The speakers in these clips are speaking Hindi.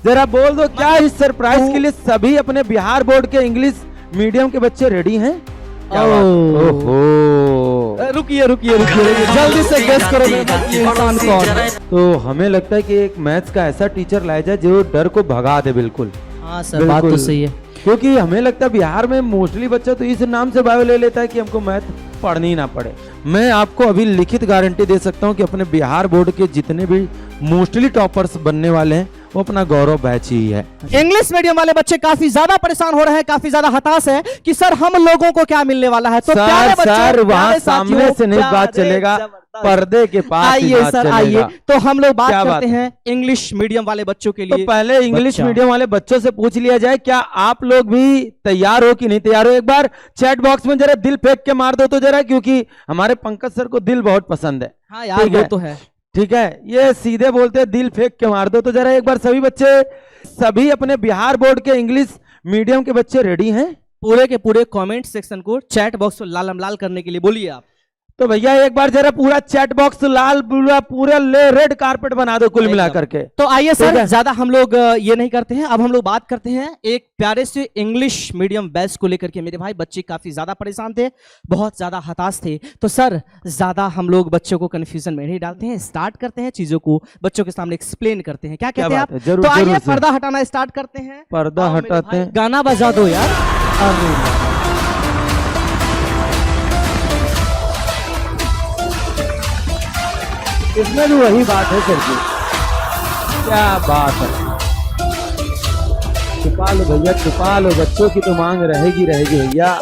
जरा बोल दो क्या इस सरप्राइज के लिए सभी अपने बिहार बोर्ड के इंग्लिश मीडियम के बच्चे रेडी हैं? ओहो, रुकिए जल्दी से गेस करो ये इंसान कौन है। तो हमें लगता है कि एक मैथ्स का ऐसा टीचर लाया जाए जो डर को भगा दे। बिल्कुल हाँ सर, बात तो सही है, क्योंकि हमें लगता है बिहार में मोस्टली बच्चा तो इस नाम से बायो ले लेता है कि हमको मैथ पढ़नी ही ना पड़े। मैं आपको अभी लिखित गारंटी दे सकता हूं कि अपने बिहार बोर्ड के जितने भी मोस्टली टॉपर्स बनने वाले हैं वो अपना गौरव बैच ही है। इंग्लिश मीडियम वाले बच्चे काफी ज्यादा परेशान हो रहे हैं, काफी ज्यादा हताश है कि सर हम लोगों को क्या मिलने वाला है। तो सर वहाँ सामने से नहीं बात चलेगा, पर्दे के पास आइए सर आइए। तो हम लोग बात करते हैं इंग्लिश मीडियम वाले बच्चों के लिए। तो पहले इंग्लिश मीडियम वाले बच्चों से पूछ लिया जाए क्या आप लोग भी तैयार हो कि नहीं तैयार हो। एक बार चैट बॉक्स में जरा दिल फेंक के मार दो तो जरा, क्योंकि हमारे पंकज सर को दिल बहुत पसंद है। हाँ यार वो तो है, ठीक है, ये सीधे बोलते हैं दिल फेंक के मार दो। तो जरा एक बार सभी बच्चे, सभी अपने बिहार बोर्ड के इंग्लिश मीडियम के बच्चे रेडी हैं? पूरे के पूरे कमेंट सेक्शन को चैट बॉक्स को लाल करने के लिए बोलिए आप। तो भैया एक बार जरा पूरा चैट बॉक्स लाल पूरा रेड कारपेट बना दो कुल मिला करके। तो आइए सर, ज्यादा हम लोग ये नहीं करते हैं, अब हम लोग बात करते हैं एक प्यारे से इंग्लिश मीडियम बैच को लेकर के। मेरे भाई बच्चे काफी ज्यादा परेशान थे, बहुत ज्यादा हताश थे। तो सर ज्यादा हम लोग बच्चों को कंफ्यूजन में नहीं डालते हैं, स्टार्ट करते हैं, चीजों को बच्चों के सामने एक्सप्लेन करते हैं। क्या कहते हैं आप? तो आइए पर्दा हटाना स्टार्ट करते हैं। पर्दा हटाते हैं, गाना बजा दो यार। इसमें भी वही बात है सर जी, क्या बात है। छुपा लो भैया, छुपा लो, बच्चों की तो मांग रहेगी भैया।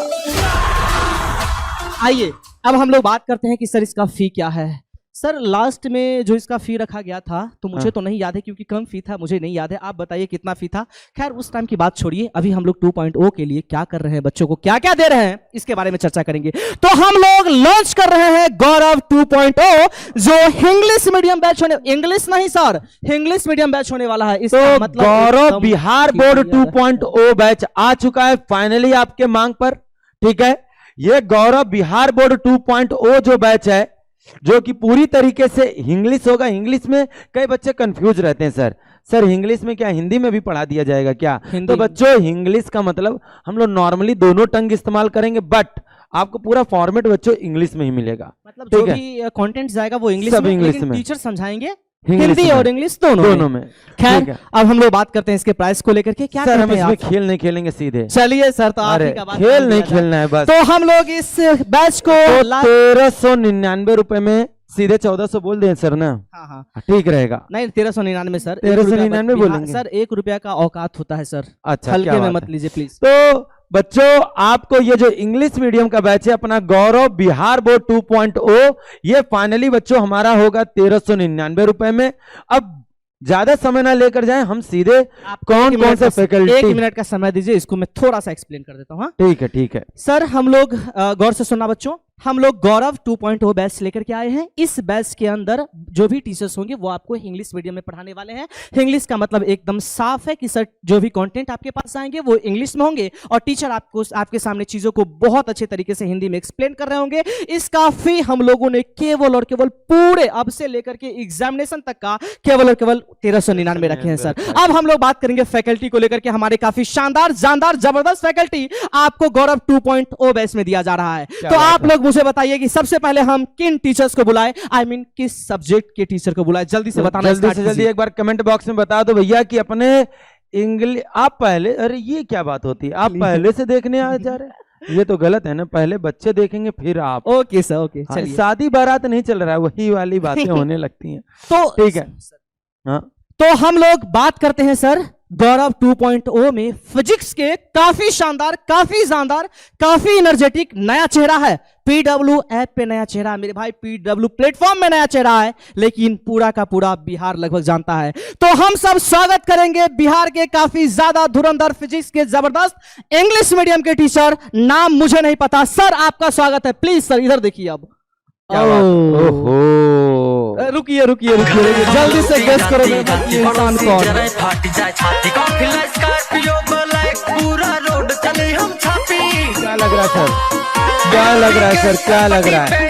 आइए अब हम लोग बात करते हैं कि सर इसका फी क्या है। सर लास्ट में जो इसका फी रखा गया था तो मुझे तो नहीं याद है, क्योंकि कम फी था, मुझे नहीं याद है। आप बताइए कितना फी था। खैर उस टाइम की बात छोड़िए, अभी हम लोग 2.0 के लिए क्या कर रहे हैं, बच्चों को क्या क्या दे रहे हैं, इसके बारे में चर्चा करेंगे। तो हम लोग लॉन्च कर रहे हैं गौरव 2.0, जो इंग्लिश मीडियम बैच होने, इंग्लिश नहीं सर, इंग्लिश मीडियम बैच होने वाला है। इसका मतलब गौरव बिहार बोर्ड 2.0 बैच आ चुका है फाइनली आपके मांग पर। ठीक है, ये गौरव बिहार बोर्ड 2.0 जो बैच है, जो कि पूरी तरीके से इंग्लिश होगा। इंग्लिश में कई बच्चे कंफ्यूज रहते हैं, सर इंग्लिश में क्या हिंदी में भी पढ़ा दिया जाएगा क्या? तो बच्चों इंग्लिश का मतलब हम लोग नॉर्मली दोनों टंग इस्तेमाल करेंगे, बट आपको पूरा फॉर्मेट बच्चों इंग्लिश में ही मिलेगा। मतलब जो भी कंटेंट जाएगा वो इंग्लिश में, टीचर समझाएंगे हिंदी और इंग्लिश दोनों में। खैर अब हम लोग बात करते हैं इसके प्राइस को लेकर के। क्या सर हम इसमें खेल नहीं खेलेंगे सीधे? चलिए सर, तो आप ही का बात, खेल नहीं खेलना है बस। तो हम लोग इस बैच को 1399 रुपए में सीधे 1400 बोल दें सर ना? हाँ ठीक रहेगा। नहीं 1399 सर, 1399 बोलेंगे सर। 1 रुपया का औकात होता है सर, अच्छा हल्के में मत लीजिए प्लीज। तो बच्चों आपको ये जो इंग्लिश मीडियम का बैच है अपना गौरव बिहार बोर्ड 2.0, ये फाइनली बच्चों हमारा होगा 1399 रुपए में। अब ज्यादा समय ना लेकर जाएं, हम सीधे कौन से फैकल्टी, 1 मिनट का समय दीजिए, इसको मैं थोड़ा सा एक्सप्लेन कर देता हूँ। ठीक है सर, हम लोग गौर से सुनना बच्चों, हम लोग गौरव 2.0 बैच लेकर के आए हैं। इस बैच के अंदर जो भी टीचर्स होंगे वो आपको इंग्लिश मीडियम में पढ़ाने वाले हैं। इंग्लिश का मतलब एकदम साफ है कि सर जो भी कंटेंट आपके पास आएंगे वो इंग्लिश में होंगे, और टीचर आपको आपके सामने चीजों को बहुत अच्छे तरीके से हिंदी में एक्सप्लेन कर रहे होंगे। इसका फी हम लोगों ने केवल और केवल पूरे अब से लेकर के एग्जामिनेशन तक का केवल और केवल 1399 रखे हैं सर। अब हम लोग बात करेंगे फैकल्टी को लेकर के। हमारे काफी शानदार जानदार जबरदस्त फैकल्टी आपको गौरव 2.0 बैच में दिया जा रहा है। तो आप लोग मुझे बताइए कि सबसे पहले हम किन टीचर्स को बुलाएं, आई मीन किस सब्जेक्ट के टीचर को बुलाएं, जल्दी से बताना। जल्दी एक बार कमेंट बॉक्स में बता दो भैया कि अपने इंग्लिश आप पहले, अरे ये क्या बात होती है, आप पहले से देखने आ जा रहे हैं, ये तो गलत है ना। पहले बच्चे देखेंगे फिर आप। ओके सर, ओके चलिए। शादी बारात नहीं चल रहा है, वही वाली बातें होने लगती हैं। तो ठीक है, हाँ तो हम लोग बात करते हैं सर गौरव 2.0 में फिजिक्स के काफी शानदार, काफी जानदार, काफी एनर्जेटिक नया चेहरा है। पीडब्ल्यू ऐप पे नया चेहरा है मेरे भाई, पीडब्ल्यू प्लेटफॉर्म में नया चेहरा है, लेकिन पूरा का पूरा बिहार लगभग जानता है। तो हम सब स्वागत करेंगे बिहार के काफी ज्यादा धुरंधर फिजिक्स के जबरदस्त इंग्लिश मीडियम के टीचर, नाम मुझे नहीं पता सर, आपका स्वागत है। प्लीज सर इधर देखिए। अब रुकिए जल्दी से गेस करो ये इंसान कौन है। क्या लग रहा है सर, क्या लग रहा है सर, क्या लग रहा है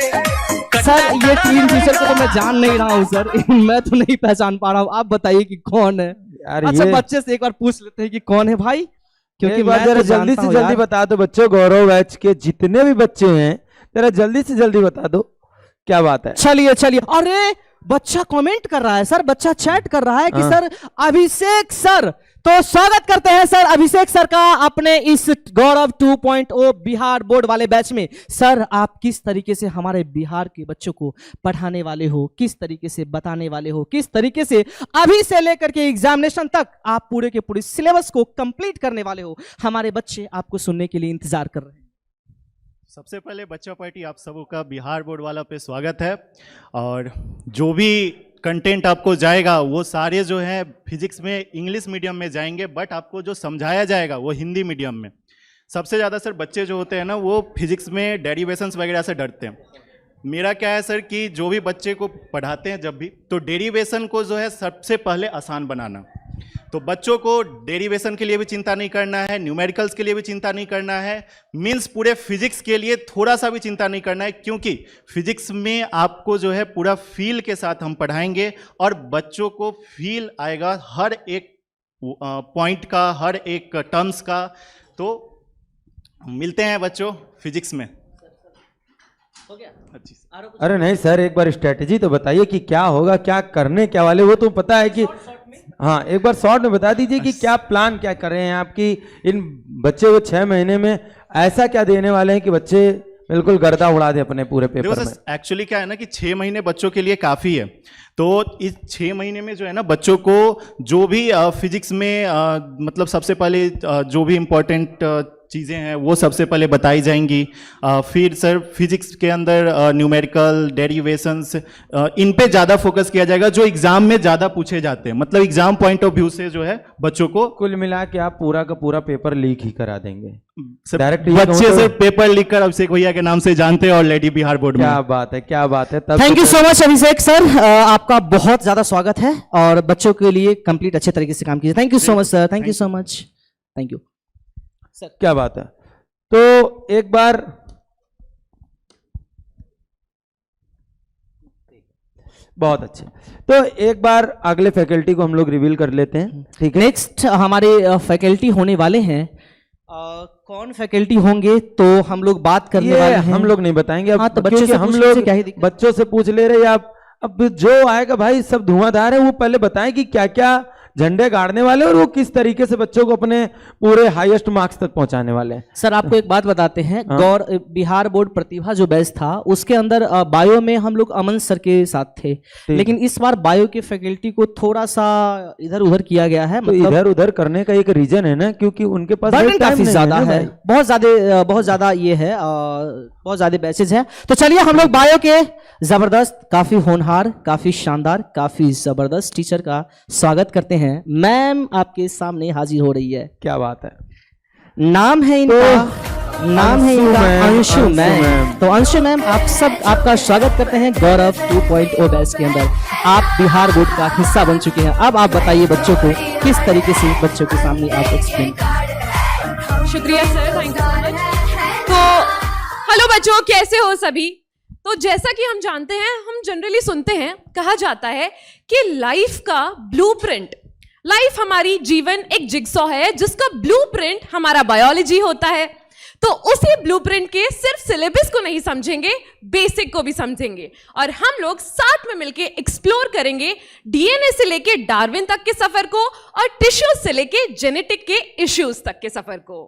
सर? ये 3 टीचर को तो मैं जान नहीं रहा हूँ सर, मैं तो नहीं पहचान पा रहा हूँ, आप बताइए कि कौन है। यार अच्छा ये बच्चे से एक बार पूछ लेते हैं कि कौन है भाई, क्योंकि एक बार मैं जरा तो जल्दी जानता से हूँ जल्दी यार। बता दो बच्चों, गौरव बैच के जितने भी बच्चे हैं जरा जल्दी से जल्दी बता दो क्या बात है। चलिए चलिए, अरे बच्चा कमेंट कर रहा है सर, बच्चा चैट कर रहा है कि हाँ। सर अभिषेक सर, तो स्वागत करते हैं सर अभिषेक सर का अपने इस गौरव 2.0 बिहार बोर्ड वाले बैच में। सर आप किस तरीके से हमारे बिहार के बच्चों को पढ़ाने वाले हो, किस तरीके से बताने वाले हो, किस तरीके से अभी से लेकर के एग्जामिनेशन तक आप पूरे के पूरे सिलेबस को कंप्लीट करने वाले हो, हमारे बच्चे आपको सुनने के लिए इंतजार कर रहे हैं। सबसे पहले बच्चा पार्टी आप सबों का बिहार बोर्ड वाला पे स्वागत है। और जो भी कंटेंट आपको जाएगा वो सारे जो है फिजिक्स में इंग्लिश मीडियम में जाएंगे, बट आपको जो समझाया जाएगा वो हिंदी मीडियम में। सबसे ज़्यादा सर बच्चे जो होते हैं ना वो फिजिक्स में डेरिवेशंस वगैरह से डरते हैं। मेरा क्या है सर कि जो भी बच्चे को पढ़ाते हैं जब भी, तो डेरिवेशन को जो है सबसे पहले आसान बनाना। तो बच्चों को डेरिवेशन के लिए भी चिंता नहीं करना है, न्यूमेरिकल्स के लिए भी चिंता नहीं करना है, मीन्स पूरे फिजिक्स के लिए थोड़ा सा भी चिंता नहीं करना है, क्योंकि फिजिक्स में आपको जो है पूरा फील के साथ हम पढ़ाएंगे और बच्चों को फील आएगा हर एक पॉइंट का, हर एक टर्म्स का। तो मिलते हैं बच्चों फिजिक्स में। हो गया? अच्छी अरे नहीं सर, एक बार स्ट्रेटेजी तो बताइए कि क्या होगा, क्या करने क्या वाले, वो तो पता है कि हाँ एक बार शॉर्ट में बता दीजिए कि क्या प्लान क्या कर रहे हैं आपकी इन बच्चे को 6 महीने में ऐसा क्या देने वाले हैं कि बच्चे बिल्कुल गर्दा उड़ा दे अपने पूरे पेपर में। एक्चुअली क्या है ना कि 6 महीने बच्चों के लिए काफ़ी है। तो इस 6 महीने में जो है ना बच्चों को जो भी फिजिक्स में मतलब सबसे पहले जो भी इम्पोर्टेंट चीज़ें हैं वो सबसे पहले बताई जाएंगी। फिर सर फिजिक्स के अंदर न्यूमेरिकल डेरिवेशंस इन पे ज़्यादा फोकस किया जाएगा जो एग्जाम में ज़्यादा पूछे जाते हैं, मतलब एग्जाम पॉइंट ऑफ व्यू से जो है बच्चों को। कुल मिला के आप पूरा का पूरा पेपर लीक ही करा देंगे सर डायरेक्ट। बच्चे सर पेपर लिख कर अभिषेक भैया के नाम से जानते हैं ऑलरेडी बिहार बोर्ड में। क्या बात है, क्या बात है। तब thank you so much Abhishek sir, आपका बहुत ज्यादा स्वागत है और बच्चों के लिए कंप्लीट अच्छे तरीके से काम कीजिए। Thank you so much sir, thank you so much, thank you sir. क्या बात है। तो एक बार बहुत अच्छे, तो एक बार अगले फैकल्टी को हम लोग रिवील कर लेते हैं, ठीक है। नेक्स्ट हमारे फैकल्टी होने वाले हैं, कौन फैकल्टी होंगे तो हम लोग बात करने ये वाले हैं। हम लोग नहीं बताएंगे अब, हाँ, तो बच्चों क्योंकि से हम पूछने से लोग क्या ही दिक्कत। बच्चों से पूछ ले रहे हैं आप। अब जो आएगा भाई सब धुआंधार है, वो पहले बताएं कि क्या क्या झंडे गाड़ने वाले और वो किस तरीके से बच्चों को अपने पूरे हाईएस्ट मार्क्स तक पहुंचाने वाले हैं। सर आपको एक बात बताते हैं, हाँ। बिहार बोर्ड प्रतिभा जो बैच था उसके अंदर बायो में हम लोग अमन सर के साथ थे, लेकिन इस बार बायो के फैकल्टी को थोड़ा सा इधर उधर किया गया है। तो इधर उधर करने का एक रीजन है ना, क्योंकि उनके पास बर्डन time काफी नहीं ज्यादा ना है, भाई। बहुत ज्यादा ये है, बहुत ज्यादा बैचेज है। तो चलिए हम लोग बायो के जबरदस्त, काफी होनहार, काफी शानदार, काफी जबरदस्त टीचर का स्वागत करते हैं। मैम आपके सामने हाजिर हो रही है। क्या बात है। नाम है इनका, नाम है इनका अंशु मैम। तो अंशु मैम आपका स्वागत करते हैं गौरव 2.0 बैच के अंदर। आप बिहार बोर्ड का हिस्सा बन चुके हैं, अब आप बताइए बच्चों को किस तरीके से बच्चों के सामने आप एक्सप्लेन। शुक्रिया sir, thank you so much. तो हेलो बच्चों, कैसे हो सभी। तो जैसा कि हम जानते हैं, हम जनरली सुनते हैं, कहा जाता है कि लाइफ का ब्लूप्रिंट, लाइफ हमारी जीवन एक जिगसॉ है जिसका ब्लूप्रिंट हमारा बायोलॉजी होता है। तो उसी ब्लूप्रिंट के सिर्फ सिलेबस को नहीं समझेंगे, बेसिक को भी समझेंगे और हम लोग साथ में मिलके एक्सप्लोर करेंगे डीएनए से लेके डार्विन तक के सफर को और टिश्यूज से लेके जेनेटिक के इश्यूज तक के सफर को।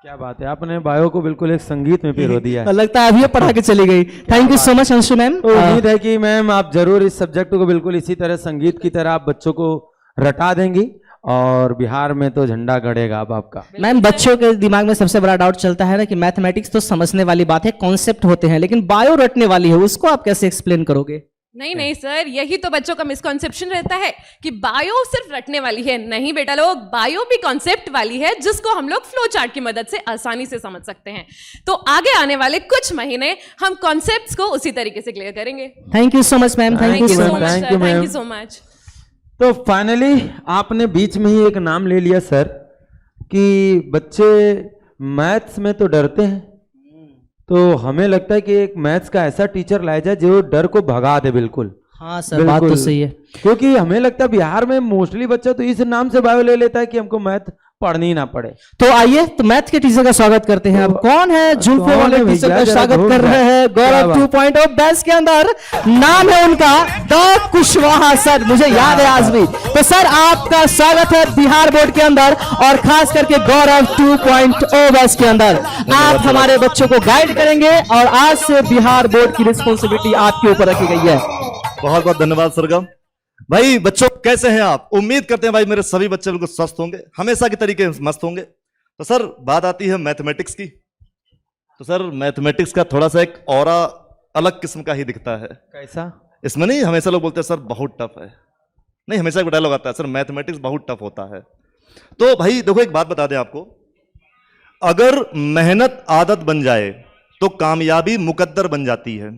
क्या बात है, आपने बायो को बिल्कुल एक संगीत में पिरो दिया है। लगता है अभी पढ़ा के चली गई। Thank you so much Anshu ma'am. तो उम्मीद है कि मैम आप जरूर इस सब्जेक्ट को बिल्कुल इसी तरह संगीत की तरह आप बच्चों को रटा देंगी और बिहार में तो झंडा गड़ेगा अब आपका। मैम बच्चों के दिमाग में सबसे बड़ा डाउट चलता है ना कि मैथमेटिक्स तो समझने वाली बात है, कॉन्सेप्ट होते हैं, लेकिन बायो रटने वाली है, उसको आप कैसे एक्सप्लेन करोगे। नहीं नहीं सर, यही तो बच्चों का मिसकॉन्सेप्शन रहता है कि बायो सिर्फ रटने वाली है। नहीं बेटा लोग, बायो भी कॉन्सेप्ट वाली है जिसको हम लोग फ्लो चार्ट की मदद से आसानी से समझ सकते हैं। तो आगे आने वाले कुछ महीने हम कॉन्सेप्ट्स को उसी तरीके से क्लियर करेंगे। Thank you so much ma'am, thank you so much. Thank you so much. तो फाइनली आपने बीच में ही एक नाम ले लिया सर कि बच्चे मैथ्स में तो डरते हैं, तो हमें लगता है कि एक मैथ्स का ऐसा टीचर लाया जाए जो डर को भगा दे बिल्कुल। हाँ सर, बात तो बिल्कुल। सही है। क्योंकि हमें लगता है बिहार में मोस्टली बच्चा तो इस नाम से बायो ले लेता है कि हमको मैथ पढ़नी ना पड़े। तो आइए तो मैथ के टीचर का स्वागत करते हैं। अब कौन है जुल्फे कौन वाले है टीचर भैया? का जरा स्वागत ढूंढ कर रहा रहे है। हैं क्या गौरव बात। 2.0 बैच के अंदर। नाम है उनका द कुशवाहा सर, मुझे याद है आज भी। तो सर आपका स्वागत है बिहार बोर्ड के अंदर और खास करके गौरव 2.0 बैच के अंदर। आप हमारे बच्चों को गाइड करेंगे और आज से बिहार बोर्ड की रिस्पॉन्सिबिलिटी आपके ऊपर रखी गई है। बहुत बहुत धन्यवाद सरगम भाई। बच्चों कैसे हैं आप? उम्मीद करते हैं भाई मेरे सभी बच्चे बिल्कुल स्वस्थ होंगे, हमेशा की तरीके मस्त होंगे। तो सर बात आती है मैथमेटिक्स की। तो सर मैथमेटिक्स का थोड़ा सा एक ऑरा अलग किस्म का ही दिखता है। कैसा? इसमें नहीं, हमेशा लोग बोलते हैं सर बहुत टफ है। नहीं, हमेशा एक डायलॉग आता है सर मैथमेटिक्स बहुत टफ होता है। तो भाई देखो एक बात बता दें आपको, अगर मेहनत आदत बन जाए तो कामयाबी मुकद्दर बन जाती है।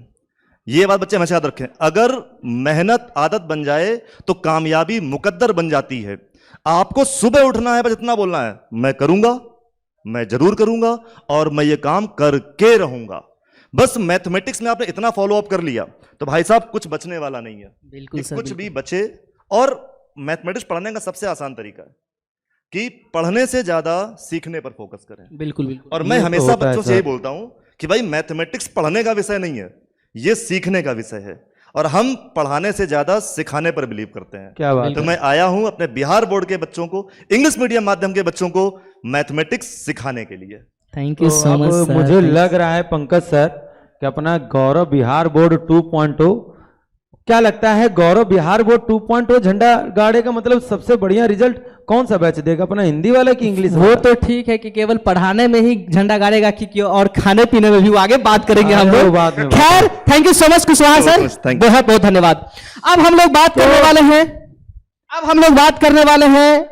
ये बात बच्चे हमेशा याद रखें, अगर मेहनत आदत बन जाए तो कामयाबी मुकद्दर बन जाती है। आपको सुबह उठना है, बस इतना बोलना है, मैं करूंगा, मैं जरूर करूंगा और मैं ये काम करके रहूंगा। बस मैथमेटिक्स में आपने इतना फॉलो अप कर लिया तो भाई साहब कुछ बचने वाला नहीं है। बिल्कुल कि सर, कुछ बिल्कुल। भी बचे। और मैथमेटिक्स पढ़ने का सबसे आसान तरीका है कि पढ़ने से ज्यादा सीखने पर फोकस करें। बिल्कुल बिल्कुल। और मैं ये तो हमेशा होता है बच्चों से यही सर। बोलता हूं कि भाई मैथमेटिक्स पढ़ने का विषय नहीं है, ये सीखने का विषय है। और हम पढ़ाने से ज्यादा सिखाने पर बिलीव करते हैं। क्या बात तो है? मैं आया हूं अपने बिहार बोर्ड के बच्चों को, इंग्लिश मीडियम माध्यम के बच्चों को मैथमेटिक्स सिखाने के लिए। थैंक यू तो सो मच अब सर। मुझे लग रहा है पंकज सर कि अपना गौरव बिहार बोर्ड 2.0, क्या लगता है गौरव बिहार बोर्ड 2.0 झंडा गाड़े का मतलब सबसे बढ़िया रिजल्ट कौन सा बैच देगा, अपना हिंदी वाला कि इंग्लिश वो वाला? तो ठीक है कि केवल पढ़ाने में ही झंडा गाड़ेगा कि और खाने पीने में भी वो आगे बात करेंगे हम वो लोग। बाद में खैर thank you so much Kushwaha So sir, much, thank you. बहुत बहुत धन्यवाद। अब हम लोग बात करने वाले हैं, अब हम लोग बात करने वाले हैं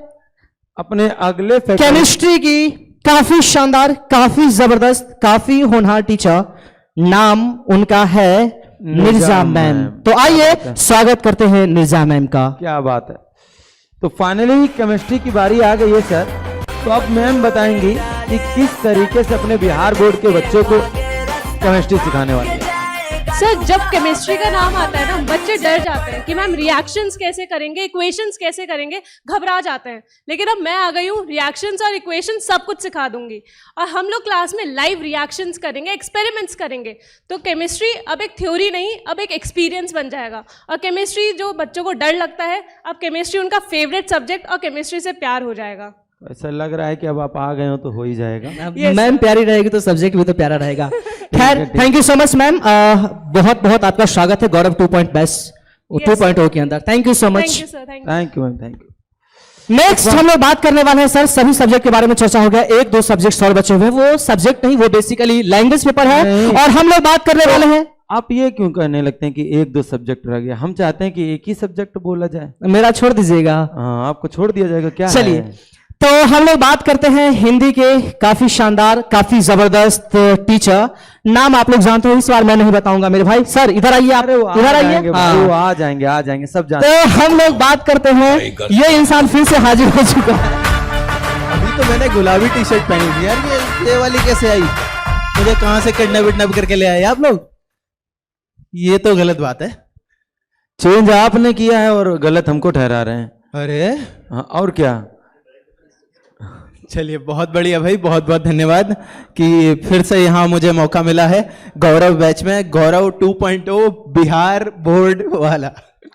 अपने अगले faculty- केमिस्ट्री की काफी शानदार, काफी जबरदस्त, काफी होनहार टीचर। नाम उनका है निर्जा मैम। तो आइए स्वागत करते हैं निर्जा मैम का। क्या बात है। तो फाइनली केमिस्ट्री की बारी आ गई है सर। तो अब मैम बताएंगी कि किस तरीके से अपने बिहार बोर्ड के बच्चों को केमिस्ट्री सिखाने वाली है। सर जब केमिस्ट्री का नाम आता है ना, बच्चे डर जाते हैं कि मैम रिएक्शंस कैसे करेंगे, इक्वेशंस कैसे करेंगे, घबरा जाते हैं। लेकिन अब मैं आ गई हूँ, रिएक्शंस और इक्वेशंस सब कुछ सिखा दूंगी। और हम लोग क्लास में लाइव रिएक्शंस करेंगे, एक्सपेरिमेंट्स करेंगे। तो केमिस्ट्री अब एक थ्योरी नहीं, अब एक एक्सपीरियंस बन जाएगा। और केमिस्ट्री जो बच्चों को डर लगता है, अब केमिस्ट्री उनका फेवरेट सब्जेक्ट और केमिस्ट्री से प्यार हो जाएगा। ऐसा लग रहा है कि अब आप आ गए हो तो हो ही जाएगा। Yes, मैम प्यारी रहेगी तो सब्जेक्ट भी तो प्यारा रहेगा। खैर thank you so much ma'am, बहुत बहुत आपका स्वागत है गौरव 2.0 के अंदर। Thank you so thank much. You sir, thank you. Thank you ma'am, thank you. Next हम लोग बात करने वाले हैं सर, सभी सब्जेक्ट के बारे में चर्चा हो गया, एक दो सब्जेक्ट और बचे हुए हैं। वो सब्जेक्ट नहीं, वो बेसिकली लैंग्वेज पेपर है। नहीं। और हम लोग बात करने वाले हैं, आप ये क्यों कहने लगते हैं कि एक दो सब्जेक्ट रह गया? हम चाहते हैं कि एक ही सब्जेक्ट बोला जाए। मेरा छोड़ दीजिएगा। हाँ, आपको छोड़ दिया जाएगा क्या? चलिए है? तो हम लोग बात करते हैं हिंदी के काफी शानदार, काफी जबरदस्त टीचर। नाम आप लोग जानते हो, इस बार मैं नहीं बताऊंगा मेरे भाई। सर इधर आइए, आप अरे वो आ इधर जाएंगे आइए। भाई, वो हाँ। आ जाएंगे सब जानते तो हम लोग बात करते हैं, ये इंसान फिर से हाजिर हो चुका है। अभी तो मैंने गुलाबी टी शर्ट पहनी थी यार, ये वाली कैसे आई? मुझे कहां से किडनैप विडनैप करके ले आए आप लोग? ये तो गलत बात है। चेंज आपने किया है और गलत हमको ठहरा रहे हैं। अरे हाँ, और क्या? चलिए बहुत बढ़िया भाई, बहुत बहुत धन्यवाद कि फिर से यहाँ मुझे मौका मिला है गौरव बैच में, गौरव 2.0 बिहार बोर्ड वाला।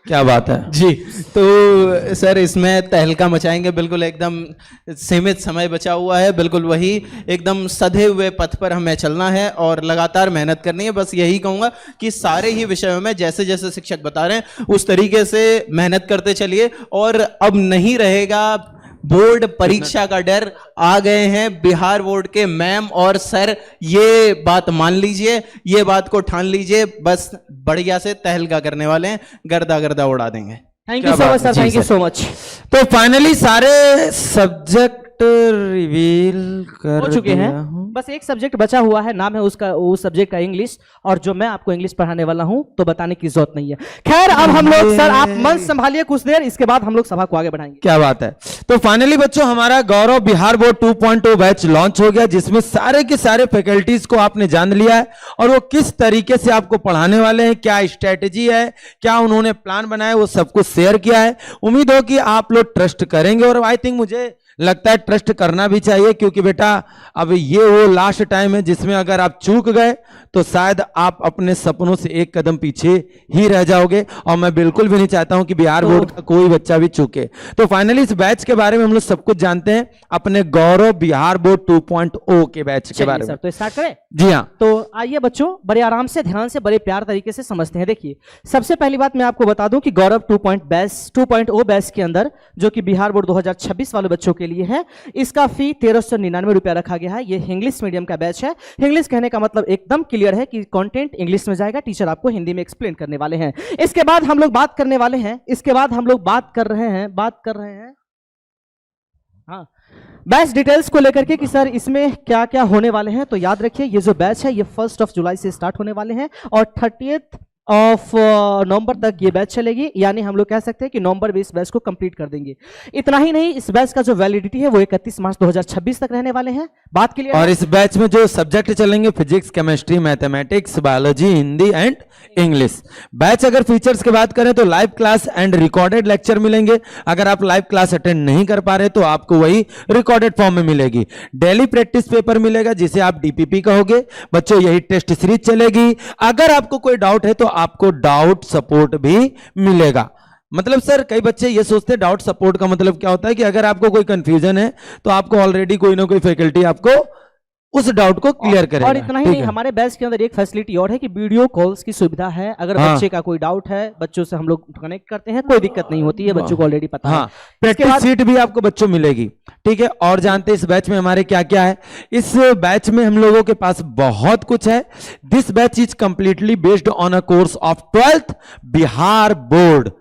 क्या बात है जी। तो सर इसमें तहलका मचाएंगे, बिल्कुल एकदम सीमित समय बचा हुआ है, बिल्कुल वही एकदम सधे हुए पथ पर हमें चलना है और लगातार मेहनत करनी है। बस यही कहूँगा कि सारे ही विषयों में जैसे जैसे शिक्षक बता रहे हैं उस तरीके से मेहनत करते चलिए। और अब नहीं रहेगा बोर्ड परीक्षा का डर। आ गए हैं बिहार बोर्ड के मैम और सर, ये बात मान लीजिए, ये बात को ठान लीजिए, बस बढ़िया से तहलका करने वाले हैं, गर्दा गर्दा उड़ा देंगे। Thank you so much sir, thank you so much. तो फाइनली सारे सब्जेक्ट रिवील कर हो चुके हैं। दिया हूं। बस एक सब्जेक्ट बचा हुआ है, नाम है उसका, उस सब्जेक्ट का इंग्लिश, और जो मैं आपको इंग्लिश पढ़ाने वाला हूं तो बताने की जरूरत नहीं है। खैर, अब हम लोग, सर आप मन संभालिए कुछ देर, इसके बाद हम लोग सभा को आगे बढ़ाएंगे। क्या बात है। तो फाइनली बच्चों, हमारा गौरव बिहार बोर्ड 2.0 बैच लॉन्च हो गया, जिसमें सारे के सारे फैकल्टीज को आपने जान लिया है और वो किस तरीके से आपको पढ़ाने वाले हैं, क्या स्ट्रेटेजी है, क्या उन्होंने प्लान बनाया, वो सब कुछ शेयर किया है। उम्मीद हो कि आप लोग ट्रस्ट करेंगे, और आई थिंक मुझे लगता है ट्रस्ट करना भी चाहिए, क्योंकि बेटा अब ये वो लास्ट टाइम है जिसमें अगर आप चूक गए तो शायद आप अपने सपनों से एक कदम पीछे ही रह जाओगे, और मैं बिल्कुल भी नहीं चाहता हूं कि बिहार बोर्ड का कोई बच्चा भी चूके। तो फाइनली इस बैच के बारे में हम लोग सब कुछ जानते हैं, अपने गौरव बिहार बोर्ड 2.0 के बैच के बारे में। सर तो स्टार्ट करें? जी हाँ। तो आइए बच्चों, बड़े आराम से, ध्यान से, बड़े प्यार तरीके से समझते हैं। देखिए, सबसे पहली बात मैं आपको बता दूं कि गौरव 2.0 बैच के अंदर, जो कि बिहार बोर्ड 2026 वाले बच्चों के लिए है, इसका फी 1399 रुपया रखा गया है। ये इंग्लिश मीडियम का बैच है। इंग्लिश कहने का मतलब एकदम क्लियर है कि कंटेंट इंग्लिश में जाएगा, टीचर आपको हिंदी में एक्सप्लेन करने वाले हैं। इसके बाद हम लोग बात करने वाले हैं, इसके बाद हम लोग बात कर रहे हैं हाँ, बैच डिटेल्स को लेकर के कि सर इसमें क्या क्या होने वाले हैं। तो याद रखिए, ये जो बैच है ये 1 जुलाई से स्टार्ट होने वाले हैं और 30 नवंबर तक ये बैच चलेगी, यानी हम लोग कह सकते हैं कि नवंबर में इस बैच को कंप्लीट कर देंगे। इतना ही नहीं, इस बैच का जो वैलिडिटी है वो 31 मार्च 2026 तक रहने वाले हैं। बात क्लियर? और इस बैच में जो सब्जेक्ट चलेंगे, physics, chemistry, mathematics, biology, Hindi and English. Batch अगर फीचर्स की बात करें तो live class and recorded lecture मिलेंगे। अगर आप लाइव क्लास अटेंड नहीं कर पा रहे तो आपको वही रिकॉर्डेड फॉर्म में मिलेगी। डेली प्रैक्टिस पेपर मिलेगा, जिसे आप डीपीपी कहोगे। बच्चों, यही टेस्ट सीरीज चलेगी। अगर आपको कोई डाउट है तो आपको डाउट सपोर्ट भी मिलेगा। मतलब सर, कई बच्चे ये सोचते हैं डाउट सपोर्ट का मतलब क्या होता है कि अगर आपको कोई कंफ्यूजन है तो आपको ऑलरेडी कोई ना कोई फैकल्टी आपको उस डाउट को क्लियर करेगा। और इतना ही नहीं, हमारे बैच के अंदर एक फैसिलिटी और है कि वीडियो कॉल्स की सुविधा है। अगर बच्चे का कोई डाउट है, बच्चों से हम लोग कनेक्ट करते हैं, कोई दिक्कत नहीं होती है, बच्चों को ऑलरेडी पता है। प्रैक्टिस सीट भी आपको बच्चों मिलेगी, ठीक है। और जानते हैं इस बैच में हमारे क्या क्या है। इस बैच में हम लोगों के पास बहुत कुछ है। This batch is completely based on a course of 12th Bihar board,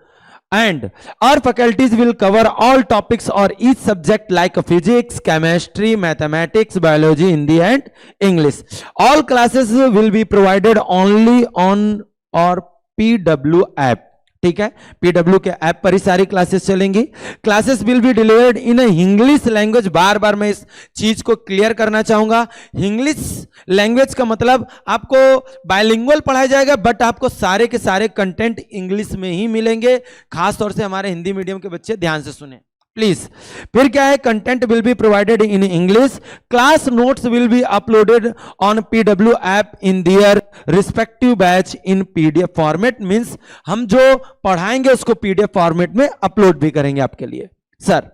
and our faculties will cover all topics or each subject like physics, chemistry, mathematics, biology, Hindi and English. All classes will be provided only on our PW app. ठीक है, PW के ऐप पर ही सारी क्लासेस चलेंगी। Classes will be delivered in English language. बार बार मैं इस चीज को क्लियर करना चाहूंगा। इंग्लिश लैंग्वेज का मतलब आपको बायलिंगुअल पढ़ाया जाएगा, बट आपको सारे के सारे कंटेंट इंग्लिश में ही मिलेंगे। खास तौर से हमारे हिंदी मीडियम के बच्चे ध्यान से सुने प्लीज। फिर क्या है, content will be provided in English. Class notes will be uploaded on PW app in their respective batch in PDF format. Means हम जो पढ़ाएंगे उसको PDF फॉर्मेट में अपलोड भी करेंगे आपके लिए सर।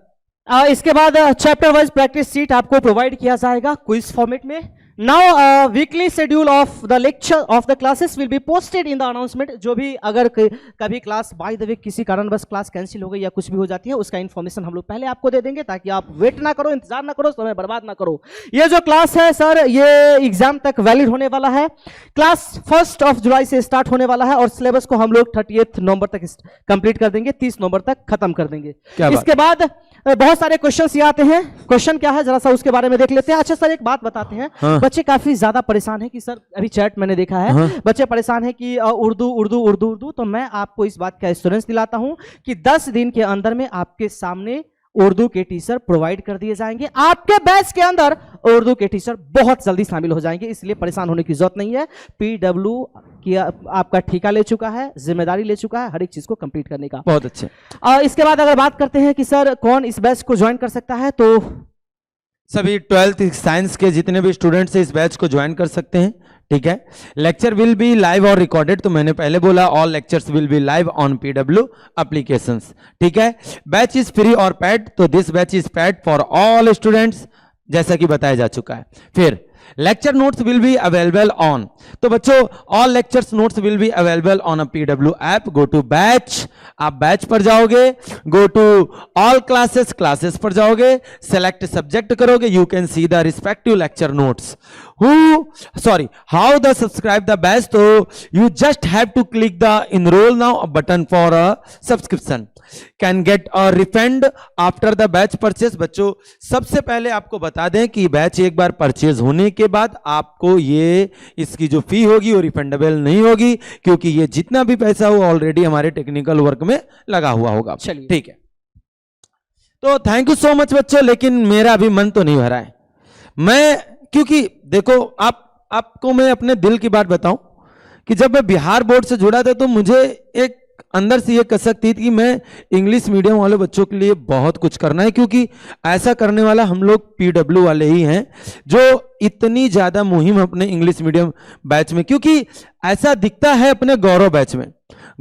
इसके बाद चैप्टर वाइज प्रैक्टिस सीट आपको प्रोवाइड किया जाएगा क्विज फॉर्मेट में। Now weekly schedule of the lecture of the classes will be posted in the announcement. जो भी अगर कभी क्लास बाय द वे किसी कारणवश क्लास कैंसिल हो गई या कुछ भी हो जाती है, उसका इन्फॉर्मेशन हम लोग पहले आपको दे देंगे, ताकि आप वेट ना करो, इंतजार ना करो, समय बर्बाद ना करो। ये जो क्लास है सर, ये एग्जाम तक वैलिड होने वाला है। क्लास 1 जुलाई से स्टार्ट होने वाला है और सिलेबस को हम लोग 30 नवंबर तक कंप्लीट कर देंगे, 30 नवंबर तक खत्म कर देंगे। इसके बाद बहुत सारे क्वेश्चंस आते हैं। क्वेश्चन क्या है जरा सा उसके बारे में देख लेते हैं। अच्छा सर, एक बात बताते हैं। हाँ। बच्चे काफी ज्यादा परेशान हैं कि सर, अभी चैट मैंने देखा है, हाँ। बच्चे परेशान हैं कि उर्दू उर्दू उर्दू उर्दू। तो मैं आपको इस बात का एश्योरेंस दिलाता हूं कि 10 दिन के अंदर में आपके सामने उर्दू के टीचर प्रोवाइड कर दिए जाएंगे। आपके बैच के अंदर उर्दू के टीचर बहुत जल्दी शामिल हो जाएंगे, इसलिए परेशान होने की जरूरत नहीं है। PW की आपका ठेका ले चुका है, जिम्मेदारी ले चुका है हर एक चीज को कंप्लीट करने का। बहुत अच्छे। इसके बाद अगर बात करते हैं कि सर कौन इस बैच को ज्वाइन कर सकता है, तो सभी 12th साइंस के जितने भी स्टूडेंट्स इस बैच को ज्वाइन कर सकते हैं, ठीक है। लेक्चर विल बी लाइव और रिकॉर्डेड, तो मैंने पहले बोला all lectures will be live on PW applications, ठीक है। बैच इज फ्री और पेड, तो this batch is paid for all students, जैसा कि बताया जा चुका है। फिर lecture notes will be available on, तो बच्चों all lectures notes will be available on a PW app. Go to batch, आप बैच पर जाओगे, go to all classes, classes पर जाओगे, सेलेक्ट सब्जेक्ट करोगे, you can see the respective lecture notes. how the subscribe the batch, तो you just have to click the enroll now button for a subscription, can get a refund after the batch purchase। बच्चों सबसे पहले आपको बता दें कि बैच एक बार परचेज होने के बाद आपको ये इसकी जो फी होगी वो रिफंडेबल नहीं होगी, क्योंकि ये जितना भी पैसा हो ऑलरेडी हमारे टेक्निकल वर्क में लगा हुआ होगा। चलिए। ठीक है, तो थैंक यू सो मच बच्चों, लेकिन मेरा अभी मन तो नहीं भरा है। मैं क्योंकि देखो आपको मैं अपने दिल की बात बताऊं कि जब मैं बिहार बोर्ड से जुड़ा था तो मुझे एक अंदर से ये कसक थी कि मैं इंग्लिश मीडियम वाले बच्चों के लिए बहुत कुछ करना है, क्योंकि ऐसा करने वाला हम लोग पीडब्ल्यू वाले ही हैं जो इतनी ज्यादा मुहिम अपने इंग्लिश मीडियम बैच में, क्योंकि ऐसा दिखता है अपने गौरव बैच में।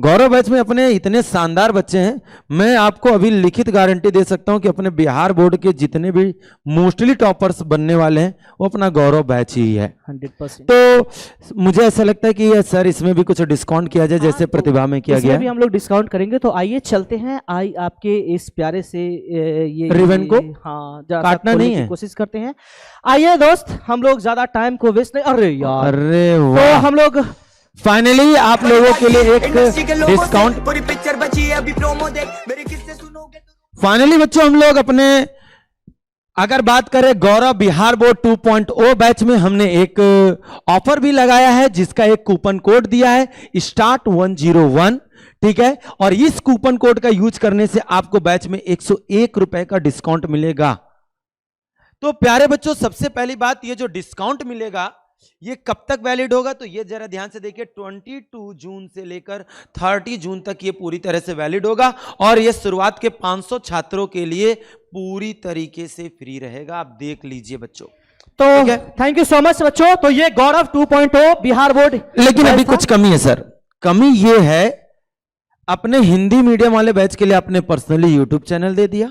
गौरव बैच में अपने इतने शानदार बच्चे हैं, मैं आपको अभी लिखित गारंटी दे सकता हूं कि अपने बिहार बोर्ड के जितने भी मोस्टली टॉपर्स बनने वाले हैं वो अपना गौरव बैच ही है 100%। तो मुझे ऐसा लगता है कि ये सर इसमें भी कुछ डिस्काउंट किया जाए जैसे प्रतिभा में किया गया भी हम लोग डिस्काउंट करेंगे। तो आइए चलते हैं, आपके इस प्यारे से ये रिबन को काटना नहीं है, कोशिश करते हैं। आइए दोस्त, हम लोग ज्यादा टाइम को वेस्ट नहीं, अरे यार, अरे तो वाह, हम लोग फाइनली आप लोगों के लिए एक डिस्काउंट। फाइनली बच्चों हम लोग अपने अगर बात करें गौरव बिहार बोर्ड 2.0 बैच में हमने एक ऑफर भी लगाया है जिसका एक कूपन कोड दिया है स्टार्ट 101। ठीक है, और इस कूपन कोड का यूज करने से आपको बैच में 101 रुपए का डिस्काउंट मिलेगा। तो प्यारे बच्चों सबसे पहली बात, ये जो डिस्काउंट मिलेगा ये कब तक वैलिड होगा, तो ये जरा ध्यान से देखिए 22 जून से लेकर 30 जून तक ये पूरी तरह से वैलिड होगा, और ये शुरुआत के 500 छात्रों के लिए पूरी तरीके से फ्री रहेगा। आप देख लीजिए बच्चों। तो थैंक यू सो मच बच्चों। तो ये गौरव 2.0 बिहार बोर्ड, लेकिन अभी कुछ कमी है सर। कमी ये है, अपने हिंदी मीडियम वाले बैच के लिए आपने पर्सनली यूट्यूब चैनल दे दिया,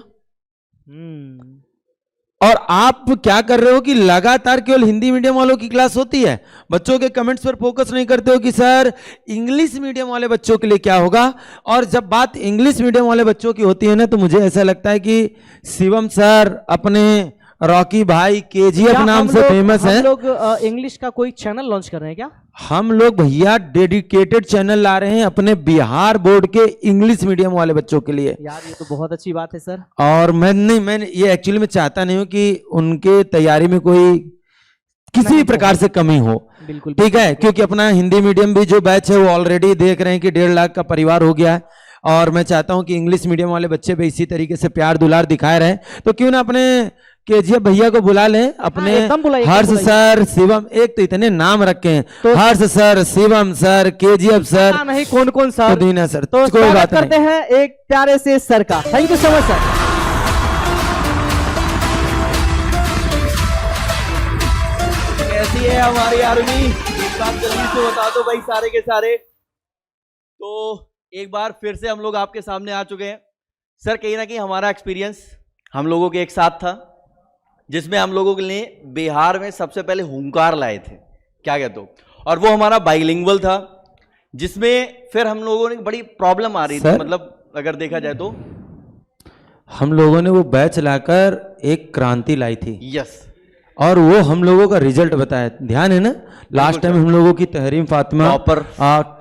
और आप क्या कर रहे हो कि लगातार केवल हिंदी मीडियम वालों की क्लास होती है, बच्चों के कमेंट्स पर फोकस नहीं करते हो कि सर इंग्लिश मीडियम वाले बच्चों के लिए क्या होगा। और जब बात इंग्लिश मीडियम वाले बच्चों की होती है ना, तो मुझे ऐसा लगता है कि शिवम सर अपने रॉकी भाई केजीएफ नाम से फेमस है। हम लोग इंग्लिश का कोई चैनल लॉन्च कर रहे हैं क्या? हम लोग भैया डेडिकेटेड चैनल ला रहे हैं अपने बिहार बोर्ड के इंग्लिश मीडियम वाले बच्चों के लिए। यार ये तो बहुत अच्छी बात है सर। और मैं ये एक्चुअली मैं चाहता नहीं हूं कि उनके तैयारी में कोई किसी भी प्रकार से कमी हो। बिल्कुल ठीक है, क्योंकि अपना हिंदी मीडियम भी जो बैच है वो ऑलरेडी देख रहे हैं कि 1.5 लाख का परिवार हो गया है, और मैं चाहता हूं कि इंग्लिश मीडियम वाले बच्चे भी इसी तरीके से प्यार दुलार दिखाए रहे। तो क्यों ना अपने केजीएफ भैया को बुला लें, अपने हर्ष सर, शिवम, एक तो इतने नाम रखे हैं तो Harsh sir, Shivam sir, KGF sir, नहीं कौन कौन सर, दीना सर, तो कोई बात करते नहीं। हैं एक प्यारे से सर का। Thank you so much sir. कैसी है हमारी आर्मी, एक बार जल्दी से बता दो भाई सारे के सारे। तो एक बार फिर से हम लोग आपके सामने आ चुके हैं सर। कहीं ना कहीं हमारा एक्सपीरियंस हम लोगों के एक साथ था, जिसमें हम लोगों के लिए बिहार में सबसे पहले हुंकार लाए थे, क्या कहते हो, और वो हमारा बाइलिंगुअल था, जिसमें फिर हम लोगों ने बड़ी प्रॉब्लम आ रही थी, मतलब अगर देखा जाए तो हम लोगों ने वो बैच लाकर एक क्रांति लाई थी। यस, और वो हम लोगों का रिजल्ट बताया, ध्यान है ना, लास्ट टाइम हम लोगों की Tahreem Fatima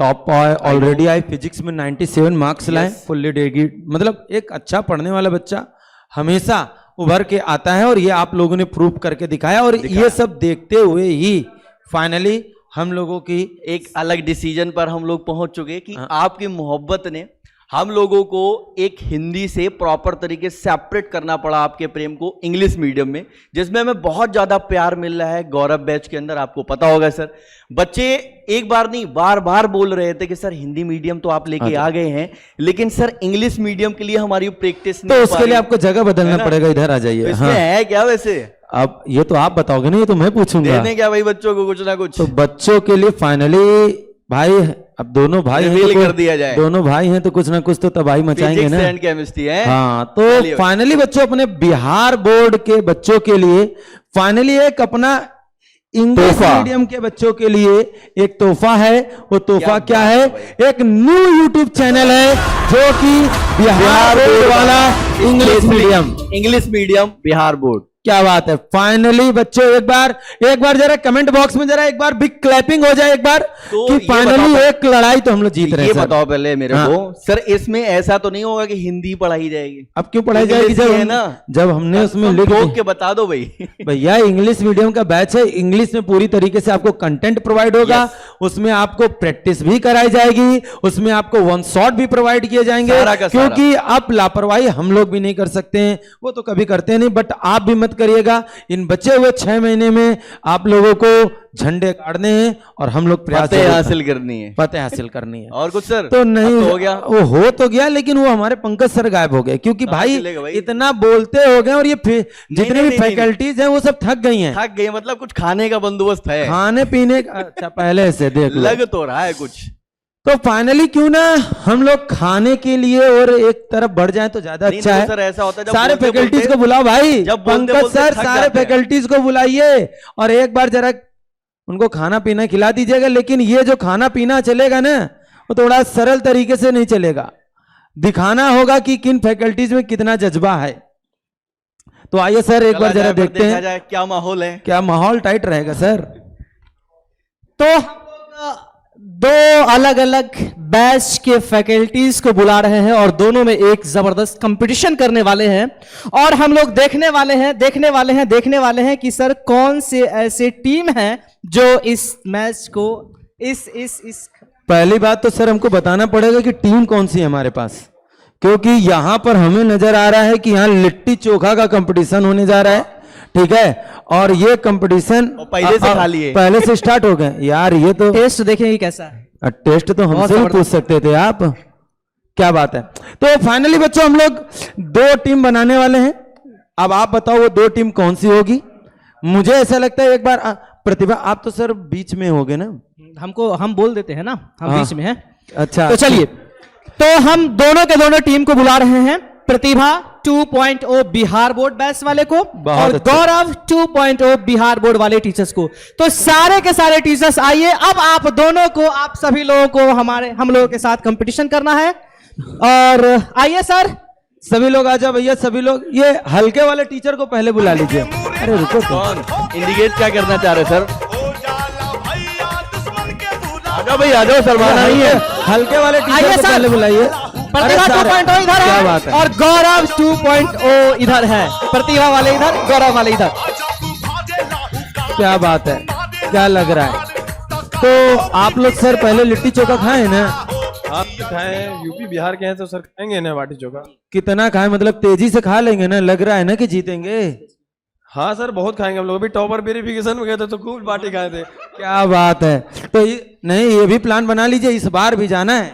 top already I, physics में 97 मार्क्स लाए, फुल्ली डेगी, मतलब एक अच्छा पढ़ने वाला बच्चा हमेशा उभर के आता है, और ये आप लोगों ने प्रूव करके दिखाया। और ये सब देखते हुए ही फाइनली हम लोगों की एक अलग डिसीजन पर हम लोग पहुंच चुके कि आपकी मोहब्बत ने हम लोगों को एक हिंदी से प्रॉपर तरीके से सेपरेट करना पड़ा आपके प्रेम को इंग्लिश मीडियम में, जिसमें हमें बहुत ज्यादा प्यार मिल रहा है गौरव बैच के अंदर। आपको पता होगा सर, बच्चे एक बार नहीं बार बार बोल रहे थे कि सर हिंदी मीडियम तो आप लेके आ गए हैं, लेकिन सर इंग्लिश मीडियम के लिए हमारी प्रैक्टिस तो उसके लिए आपको जगह बदलना पड़ेगा। इधर आ जाइए। इसमें है क्या वैसे? अब ये तो आप बताओगे ना, ये तो मैं पूछूंगा। देने क्या भाई बच्चों को कुछ ना कुछ? तो बच्चों के लिए फाइनली भाई, अब दोनों भाई हैं तो कर दिया जाए, दोनों भाई हैं तो कुछ ना कुछ तो तबाही मचाएंगे ना। एंड केमिस्ट्री है। हाँ, तो फाइनली बच्चों अपने बिहार बोर्ड के बच्चों के लिए फाइनली एक अपना इंग्लिश मीडियम के बच्चों के लिए एक तोहफा है। वो तोहफा क्या है? एक न्यू यूट्यूब चैनल है जो कि बिहार बोर्ड वाला इंग्लिश मीडियम बिहार बोर्ड। क्या बात है, फाइनली बच्चों एक बार जरा कमेंट बॉक्स में जरा एक बार बिग क्लैपिंग हो जाए एक बार तो कि ये फाइनली बताओ- एक लड़ाई तो हम लोग जीत रहे ये हैं सर। बताओ पहले मेरे हाँ। को सर, इसमें ऐसा तो नहीं होगा कि हिंदी पढ़ाई जाएगी? अब क्यों पढ़ाई इंग्लिश जाएगी ही है ना? जब हमने उसमें हम लिख ठोक दी के बता दो भाई। भैया, इंग्लिश मीडियम का बैच है, इंग्लिश में पूरी तरीके से आपको कंटेंट प्रोवाइड होगा, उसमें आपको प्रैक्टिस भी कराई जाएगी, उसमें आपको वन शॉट भी प्रोवाइड किए जाएंगे, सारा का सारा। क्योंकि आप लापरवाही हम लोग भी नहीं कर सकते हैं, वो तो कभी करते नहीं, बट आप भी मत करिएगा। इन बचे हुए 6 महीने में आप लोगों को झंडे गाड़ने हैं और हम लोग प्रयास फतेह जरूर हासिल करनी है। फतेह हासिल करनी है। और कुछ सर? तो नहीं अब तो हो गया। वो हो तो गया, लेकिन वो हमारे पंकज सर गायब हो गए, क्योंकि कहाँ भाई चले गए भाई? इतना बोलते हो गए और ये जितने नहीं, भी नहीं, फैकल्टीज हैं वो सब थक गई हैं। थक गए मतलब कुछ खाने का बंदोबस्त है? खाने पीने का अच्छा पहले से देख लो। लग तो रहा है कुछ। तो फाइनली क्यों ना हम लोग खाने के लिए और एक तरफ बढ़ जाए तो ज्यादा नहीं, अच्छा देखो है। सर, ऐसा होता है जब सारे बोलते- फैकल्टीज बोलते- को बुलाओ भाई, जब बोलते- पंकज बोलते सर थक सारे जाते हैं। फैकल्टीज को बुलाइए और एक बार जरा उनको खाना पीना खिला दीजिएगा। लेकिन ये जो खाना पीना चलेगा ना, वो थोड़ा सरल तरीके से नहीं चलेगा, दिखाना होगा कि किन फैकल्टीज में कितना जज्बा है। तो आइए सर एक बार चला जरा जाए, पर देखते देखा हैं जाए क्या माहौल है। क्या माहौल टाइट रहेगा सर। तो दो अलग अलग बैच के फैकल्टीज को बुला रहे हैं और दोनों में एक जबरदस्त कंपटीशन करने वाले हैं और हम लोग देखने वाले हैं कि सर कौन से ऐसे टीम हैं जो इस मैच को इस पहली बात तो सर हमको बताना पड़ेगा कि टीम कौन सी है हमारे पास, क्योंकि यहां पर हमें नजर आ रहा है कि यहाँ लिट्टी चोखा का कंपटीशन होने जा रहा है, ठीक है। और ये कंपटीशन पहले से खा लिए। पहले से स्टार्ट हो गए यार। ये तो टेस्ट देखेंगे कैसा है। टेस्ट तो हमसे भी पूछ सकते थे आप, क्या बात है। तो फाइनली बच्चों हम लोग 2 टीम बनाने वाले हैं। अब आप बताओ वो 2 टीम कौन सी होगी। मुझे ऐसा लगता है एक बार प्रतिभा आप तो सर बीच में होगे ना, हम बोल देते हैं ना, हम हाँ। बीच में हैं। अच्छा तो चलिए, तो हम दोनों के दोनों टीम को बुला रहे हैं, प्रतिभा 2.0 बिहार बोर्ड बैच वाले को बहुत और अच्छा। गौरव 2.0 बिहार बोर्ड वाले टीचर्स को। तो सारे के सारे टीचर्स आइए, अब आप दोनों को, आप सभी लोगों को हम लोगों के साथ कंपटीशन करना है। और आइए सर, सभी लोग आ जाओ भैया, सभी लोग। ये हल्के वाले टीचर को पहले बुला लीजिए। अरे रुको तो। कौन इंडिकेट क्या करना चाह रहे सर? आ जाओ भाई, आ जाओ, शर्माना नहीं है। हल्के वाले आइए टीचर को सर। पहले बुलाइए। प्रतिभा अरे 2.0 इधर क्या है बात है। और गौरव 2.0 इधर है। प्रतिभा वाले इधर, गौरव वाले इधर। क्या बात है, क्या लग रहा है। तो आप लोग सर पहले लिट्टी चोखा खाए ना? आप खाए, यूपी बिहार के हैं तो सर खाएंगे ना बाटी चोखा। कितना खाए, मतलब तेजी से खा लेंगे ना? लग रहा है ना कि जीतेंगे। हाँ सर बहुत खाएंगे हम लोग। अभी टॉपर वेरिफिकेशन में गए थे तो खूब बाटी खाए थे। क्या बात है। तो नहीं, ये भी प्लान बना लीजिए, इस बार भी जाना है।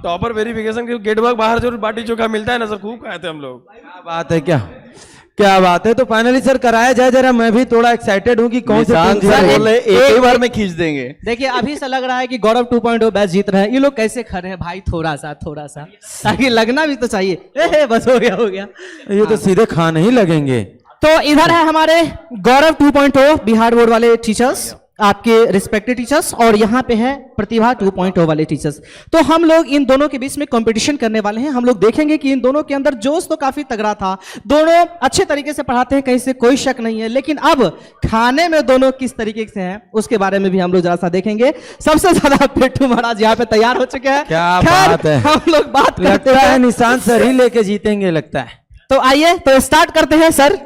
टॉपर वेरिफिकेशन के गेट वर्क बाहर जो बाटी चोखा मिलता है ना सर, खूब खाए थे हम लोग। क्या बात है, क्या बात है। तो फाइनली सर कराया जाए जरा, मैं भी थोड़ा एक्साइटेड हूँ कि कौन से निशान टीम सर जीतेगी। बोल रहे एक ही बार में खींच देंगे। देखिए अभी से लग रहा है कि गौरव 2.0 बैच जीत रहे हैं। ये लोग कैसे खड़े हैं भाई, थोड़ा सा ताकि लगना भी तो चाहिए। बस हो गया। ये तो सीधे खाने ही लगेंगे। तो इधर है हमारे गौरव 2.0 बिहार बोर्ड वाले टीचर्स, आपके रिस्पेक्टेड टीचर्स, और यहाँ पे है प्रतिभा 2.0 वाले टीचर्स। तो हम लोग इन दोनों के बीच में कंपटीशन करने वाले हैं। हम लोग देखेंगे कि इन दोनों के अंदर जोश तो काफी तगड़ा था, दोनों अच्छे तरीके से पढ़ाते हैं, कहीं से कोई शक नहीं है, लेकिन अब खाने में दोनों किस तरीके से हैं उसके बारे में भी हम लोग जरा सा देखेंगे। सबसे ज्यादा पेट्टू महाराज यहाँ पे तैयार हो चुके हैं। क्या खैर, बात है। हम लोग बात करते लगता है हैं। निशान सर ही लेके जीतेंगे लगता है। तो आइए तो स्टार्ट करते हैं सर।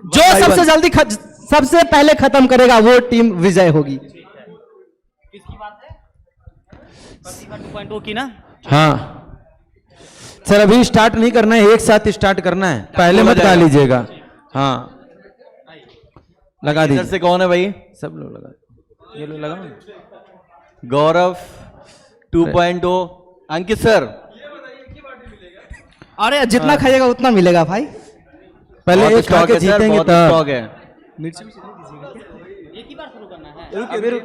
जो सबसे जल्दी सबसे पहले खत्म करेगा वो टीम विजय होगी। किसकी बात है? प्रतिभा 2.0 की ना? हाँ सर, अभी स्टार्ट नहीं करना है, एक साथ स्टार्ट करना है, पहले मत गा लीजिएगा। हाँ लगा इधर दीजिए। से कौन है भाई? सब लोग लगा, ये लोग लगाओ। गौरव 2.0 अंकित सर। अरे जितना खाइएगा उतना मिलेगा भाई। पहले बहुत एक खा स्टॉक के है सर, जीतेंगे बहुत तब। स्टॉक है। एक ही बार शुरू करना है।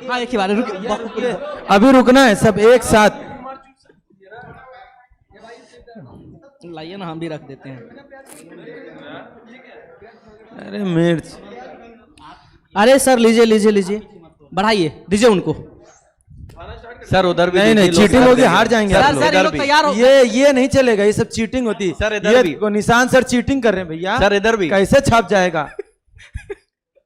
हाँ एक ही बार अभी रुकना है सब एक साथ। लाइए ना, हम भी रख देते हैं। अरे मिर्च, अरे सर लीजिए, बढ़ाइए, दीजिए उनको। सर उधर भी नहीं देखिए, लोग चीटिंग कर होगी, देंगे। हार जाएंगे सर आप लोग। सर ये इधर लोग भी। तैयार हो। ये नहीं चलेगा, ये सब चीटिंग होती है। सर, इधर ये भी। देखो, निशान सर चीटिंग कर रहे हैं भैया। सर इधर भी। कैसे छाप जाएगा?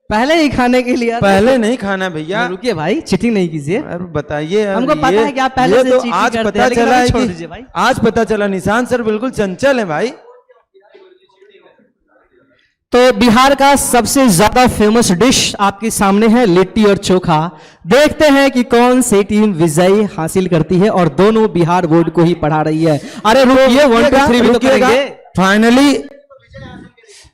पहले ही खाने के लिए पहले नहीं खाना भैया। रुकिए भाई, चीटिंग नहीं कीजिए। अरे बताइए यार, हमको पता है कि आप पहले ये से तो चीटिंग आज करते पता हैं, लेकिन चला अभी है छोड़ कि दीजिए भाई। आज पता चला निशांत सर बिल्कुल चंचल है भाई। तो बिहार का सबसे ज्यादा फेमस डिश आपके सामने है, लिट्टी और चोखा। देखते हैं कि कौन सी टीम विजय हासिल करती है और दोनों बिहार बोर्ड को ही पढ़ा रही है। अरे रुकिए, 1 2 3 भी तो करेंगे। फाइनली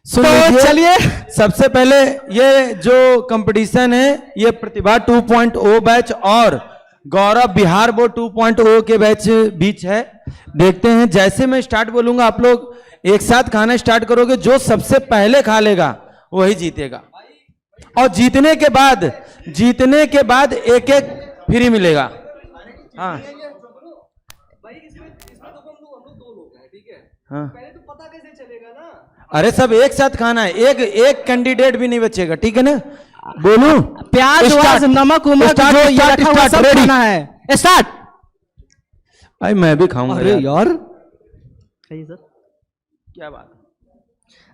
सुन तो लीजिए, चलिए सबसे पहले ये जो कंपटीशन है ये प्रतिभा 2.0 बैच और गौरव बिहार बोर्ड 2.0 के बैच बीच है। देखते हैं, जैसे मैं स्टार्ट बोलूंगा आप लोग एक साथ खाना स्टार्ट करोगे, जो सबसे पहले खा लेगा वही जीतेगा। और जीतने के बाद एक एक फ्री मिलेगा। हाँ हाँ, अरे सब एक साथ खाना है, एक कैंडिडेट भी नहीं बचेगा, ठीक है ना? बोलूं? प्याज व्याज नमक उमक जो ये रखा हुआ सब खाना है। स्टार्ट। भाई मैं भी खाऊंगा अरे यार, सर क्या बात।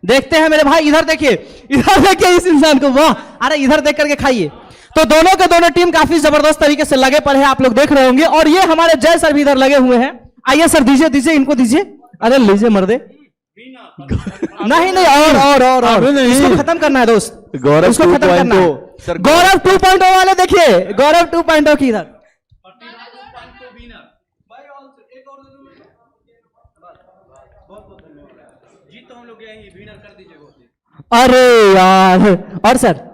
देखते हैं मेरे भाई, इधर देखिए इस इंसान को, वाह। अरे इधर देख करके खाइए। तो दोनों के दोनों टीम काफी जबरदस्त तरीके से लगे पड़े हैं, आप लोग देख रहे होंगे। और ये हमारे जय सर भी इधर लगे हुए हैं। आइए सर, दीजिए इनको दीजिए। अरे लीजिए मर्दे। नहीं और इसको खत्म करना है दोस्त, गौरव इसको खत्म करना है। 2.0 गौरव 2.0 वाले देखिए, गौरव 2.0 की इधर। अरे यार, और सर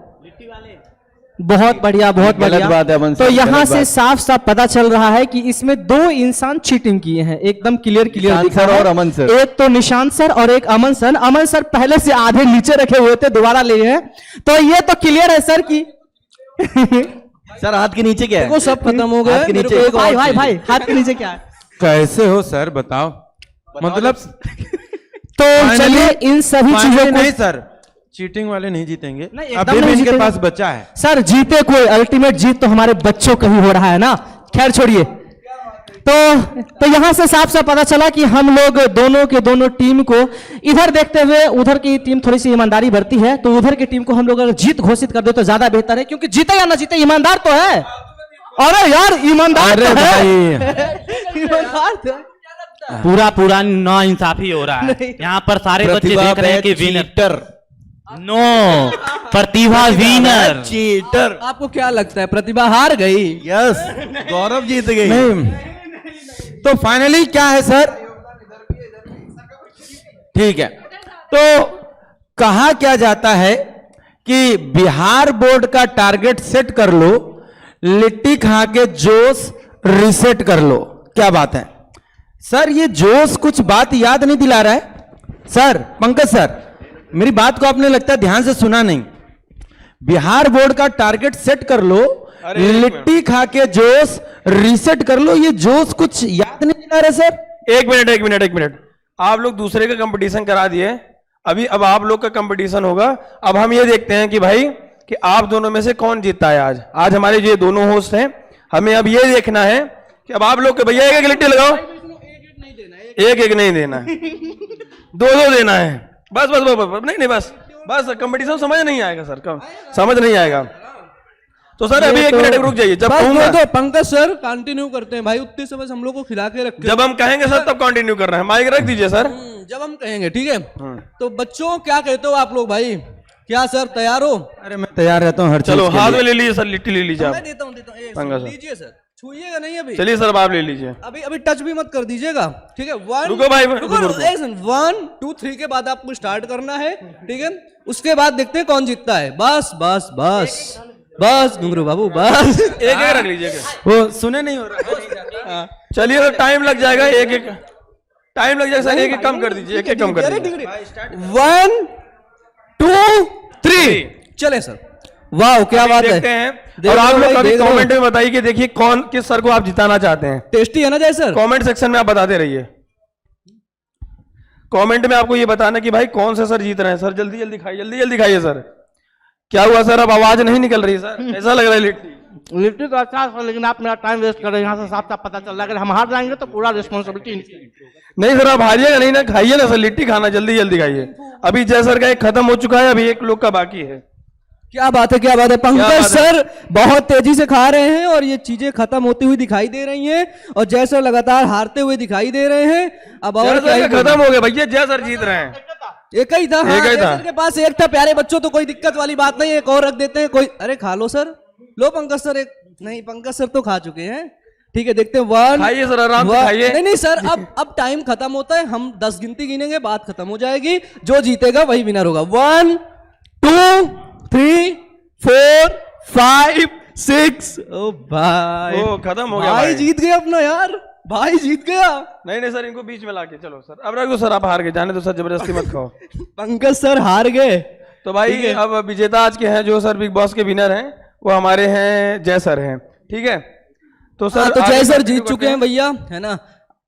बहुत बढ़िया, बहुत गलत बढ़िया बात है अमन तो सर, यहाँ गलत से बात। साफ साफ पता चल रहा है कि इसमें दो इंसान चीटिंग किए हैं, एकदम क्लियर निशांत दिखा सर है। और अमन सर। एक तो निशांत सर और एक अमन सर। अमन सर पहले से आधे नीचे रखे हुए थे, दोबारा लिए हैं। तो ये तो क्लियर है सर की सर हाथ के नीचे क्या है? वो सब खत्म हो गए। हाथ के नीचे भाई हाथ के नीचे क्या है? कैसे हो सर, बताओ मतलब। तो चलिए इन सभी चीजों नहीं को, सर, चीटिंग वाले नहीं जीतेंगे। नहीं, एकदम अभी भी नहीं इनके जीतेंगे। पास बचा है। सर जीते कोई, अल्टीमेट जीत तो हमारे बच्चों का ही हो रहा है ना। खैर छोड़िए। तो यहां से साफ साफ पता चला कि हम लोग दोनों के दोनों टीम को इधर देखते हुए, उधर की टीम थोड़ी सी ईमानदारी बरती है, तो उधर की टीम को हम लोग अगर जीत घोषित कर दे तो ज्यादा बेहतर है, क्योंकि जीते या ना जीते ईमानदार तो है। अरे यार ईमानदार अरे तो है। भाई ईमानदार तो है। पूरा ना इंसाफी हो रहा है। यहाँ पर सारे बच्चे देख रहे हैं कि विनर नो, प्रतिभा विनर। चीटर। आपको क्या लगता है प्रतिभा हार गई? यस, गौरव जीत गई। नहीं, तो फाइनली क्या है सर? ठीक है, तो कहा क्या जाता है कि बिहार बोर्ड का टारगेट सेट कर लो, लिट्टी खा के जोश रिसेट कर लो। क्या बात है सर? ये जोश कुछ बात याद नहीं दिला रहा है सर। पंकज सर, मेरी बात को आपने लगता है ध्यान से सुना नहीं। बिहार बोर्ड का टारगेट सेट कर लो, लिट्टी खा के जोश रीसेट कर लो। ये जोश कुछ याद नहीं दिला रहे सर। एक मिनट, आप लोग दूसरे का कंपटीशन करा दिए, अभी अब आप लोग का कंपटीशन होगा। अब हम ये देखते हैं कि भाई कि आप दोनों में से कौन जीतता है। आज हमारे जो दोनों होस्ट हैं, हमें अब ये देखना है कि अब आप लोग के भैया एक लिट्टी लगाओ, एक नहीं देना है, दो देना है। बस नहीं बस कंपटीशन समझ नहीं आएगा सर, समझ नहीं आएगा। तो सर अभी 1 मिनट रुक जाइए, जब कहूंगा तो पंकज सर कंटिन्यू करते हैं भाई, उतने समय हम लोग को खिला के रखते जब हम कहेंगे सर तब कंटिन्यू कर रहे हैं। माइक रख दीजिए सर। जब हम कहेंगे, ठीक है। तो बच्चों क्या कहते हो आप लोग भाई? क्या सर तैयार हो? अरे मैं तैयार रहता हूँ हर चीज चलो के हाथ लिए। में ले लीजिए सर, लिट्टी ले लीजिए आप। मैं देता हूँ पंकज सर। लीजिए सर, छूइएगा नहीं अभी। चलिए सर, अब आप ले लीजिए। अभी टच भी मत कर दीजिएगा, ठीक है। रुको भाई, 1 2 3 के बाद आपको स्टार्ट करना है, ठीक है। उसके बाद देखते हैं कौन जीतता है। बस घुंगरू बाबू, बस एक रख लीजिए। वो सुने नहीं हो रहा। चलिए सर, टाइम लग जाएगा, टाइम लग जाएगा सर, एक कम कर दीजिए, एक कम कर दीजिए। 1 2 3 चले सर। वाह क्या बात है। देखते हैं, और आप लोग कभी कमेंट में बताइए कि देखिए कौन किस सर को आप जिताना चाहते हैं। टेस्टी है ना जय सर? कमेंट सेक्शन में आप बताते रहिए। कमेंट में आपको ये बताना कि भाई कौन से सर जीत रहे हैं। सर जल्दी खाइए सर। क्या हुआ सर, अब आवाज नहीं निकल रही सर? कैसा लग रहा है लिट्टी? लिट्टी तो अच्छा है, लेकिन आप मेरा टाइम वेस्ट कर रहे हैं। यहाँ से साफ साफ पता चल रहा है अगर हम हार जाएंगे तो पूरा रिस्पॉन्सिबिलिटी। नहीं सर, आप हारिएगा नहीं ना, खाइए ना सर, लिट्टी खाना, जल्दी खाइए। अभी जय सर का एक खत्म हो चुका है, अभी एक लोग का बाकी है। क्या बात है, क्या बात है। पंकज सर बहुत तेजी से खा रहे हैं और ये चीजें खत्म होती हुई दिखाई दे रही हैं और जय सर लगातार हारते हुए दिखाई दे रहे हैं। अब और क्या ही खत्म हो गया भैया, जय सर जीत रहे हैं। एक ही था, हाँ, एक ही जय था। सर के पास एक था। प्यारे बच्चों तो कोई दिक्कत वाली बात नहीं, एक और रख देते हैं। कोई अरे खा लो सर, लो पंकज सर एक, नहीं पंकज सर तो खा चुके हैं। ठीक है, देखते हैं 1 खाइए सर, आराम से खाइए। नहीं नहीं सर, अब टाइम खत्म होता है, हम 10 गिनती गिनेंगे, बात खत्म हो जाएगी। जो जीतेगा वही विनर होगा। 1 2 3 4 5 6। ओ भाई, ओ खत्म हो गया भाई जीत गया अपना यार, भाई जीत गया। नहीं सर, इनको बीच में लाके चलो सर, अब रख दो सर, आप हार गए, जाने दो सर, जबरदस्ती मत खाओ। पंकज सर हार गए। तो भाई अब विजेता आज के हैं जो सर बिग बॉस के विनर हैं, वो हमारे हैं जय सर हैं, ठीक है। तो सर तो आगे जय सर continue जीत करते चुके हैं भैया, है ना।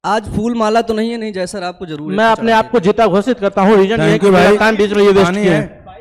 आज फूल माला तो नहीं है, नहीं जय सर आपको जरूर मैं अपने आप को जीता घोषित करता हूँ। रीजन ये है कि मेरा टाइम बीच में ये वेस्ट किया है।